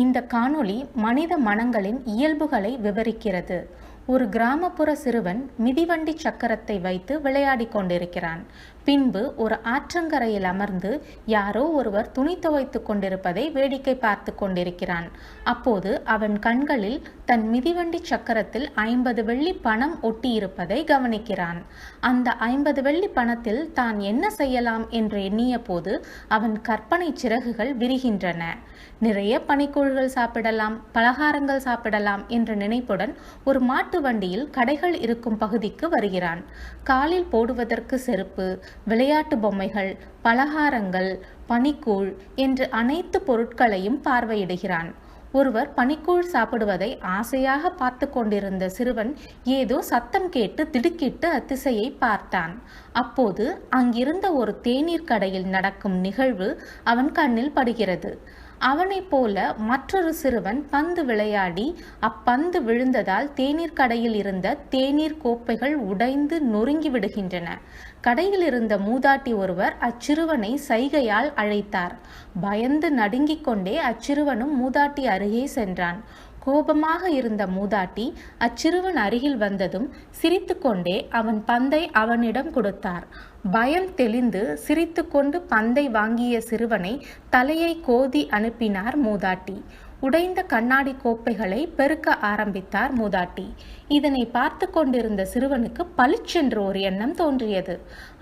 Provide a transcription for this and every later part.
இந்த காணொளி மனித மனங்களின் இயல்புகளை விவரிக்கிறது. ஒரு கிராமப்புற சிறுவன் மிதிவண்டி சக்கரத்தை வைத்து விளையாடி கொண்டிருக்கிறான். பின்பு ஒரு ஆற்றங்கரையில் அமர்ந்து யாரோ ஒருவர் துணி துவைத்து கொண்டிருப்பதை வேடிக்கை பார்த்து கொண்டிருக்கிறான். அப்போது அவன் கண்களில் தன் மிதிவண்டி சக்கரத்தில் 50 வெள்ளி பணம் ஒட்டியிருப்பதை கவனிக்கிறான். அந்த 50 வெள்ளி பணத்தில் தான் என்ன செய்யலாம் என்று எண்ணிய போது அவன் கற்பனை சிறகுகள் விரிகின்றன. நிறைய பனிக்கூழ்கள் சாப்பிடலாம், பலகாரங்கள் சாப்பிடலாம் என்ற நினைப்புடன் ஒரு மாட்டு வண்டியில் கடைகள் இருக்கும் பகுதிக்கு வருகிறான். காலில் போடுவதற்கு செருப்பு, விளையாட்டு பொம்மைகள், பலகாரங்கள், பனிக்கூழ் என்று அனைத்து பொருட்களையும் பார்வையிடுகிறான். ஒருவர் பனிக்கூழ் சாப்பிடுவதை ஆசையாக பார்த்து கொண்டிருந்த சிறுவன் ஏதோ சத்தம் கேட்டு திடுக்கிட்டு அத்திசையை பார்த்தான். அப்போது அங்கிருந்த ஒரு தேநீர் கடையில் நடக்கும் நிகழ்வு அவன் கண்ணில் படுகிறது. அவனைப் போல மற்றொரு சிறுவன் பந்து விளையாடி அப்பந்து விழுந்ததால் தேநீர் கடையில் இருந்த தேநீர் கோப்பைகள் உடைந்து நொறுங்கி விடுகின்றன. கடையில் இருந்த மூதாட்டி ஒருவர் அச்சிறுவனை சைகையால் அழைத்தார். பயந்து நடுங்கிக் கொண்டே அச்சிறுவனும் மூதாட்டி அருகே சென்றான். கோபமாக இருந்த மூதாட்டி அச்சிறுவன் அருகில் வந்ததும் சிரித்து கொண்டே அவன் பந்தை அவனிடம் கொடுத்தார். பயம் தெளிந்து சிரித்து கொண்டு பந்தை வாங்கிய சிறுவனை தலையை கோதி அனுப்பினார் மூதாட்டி. உடைந்த கண்ணாடி கோப்பைகளை பெருக்க ஆரம்பித்தார் மூதாட்டி. இதனை பார்த்து கொண்டிருந்த சிறுவனுக்கு பளிச்சென்று ஒரு எண்ணம் தோன்றியது.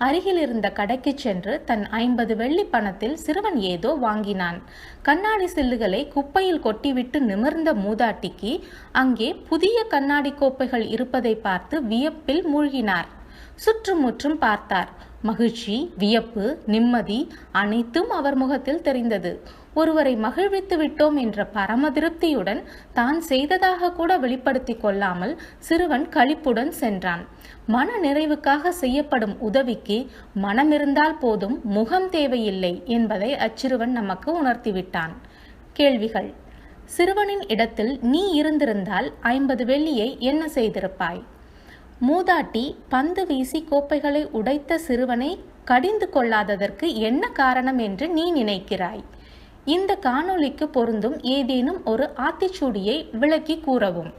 அருகில் இருந்த கடைக்கு சென்று தன் 50 வெள்ளி பணத்தில் சிறுவன் ஏதோ வாங்கினான். கண்ணாடி சில்லுகளை குப்பையில் கொட்டிவிட்டு நிமிர்ந்த மூதாட்டிக்கு அங்கே புதிய கண்ணாடி கோப்பைகள் இருப்பதை பார்த்து வியப்பில் மூழ்கினார். சுற்றுமுற்றும் பார்த்தார். மகிழ்ச்சி, வியப்பு, நிம்மதி அனைத்தும் அவர் முகத்தில் தெரிந்தது. ஒருவரை மகிழ்வித்து விட்டோம் என்ற பரம திருப்தியுடன் தான் செய்ததாக கூட வெளிப்படுத்தி கொள்ளாமல் சிறுவன் களிப்புடன் சென்றான். மன நிறைவுக்காக செய்யப்படும் உதவிக்கு மனமிருந்தால் போதும், முகம் தேவையில்லை என்பதை அச்சிறுவன் நமக்கு உணர்த்திவிட்டான். கேள்விகள். சிறுவனின் இடத்தில் நீ இருந்திருந்தால் 50 வெள்ளியை என்ன செய்திருப்பாய்? மூதாட்டி பந்து வீசி கோப்பைகளை உடைத்த சிறுவனை கடிந்து கொள்ளாததற்கு என்ன காரணம் என்று நீ நினைக்கிறாய்? இந்த காணொளிக்கு பொருந்தும் ஏதேனும் ஒரு ஆத்திச்சூடியை விளக்கி கூறவும்.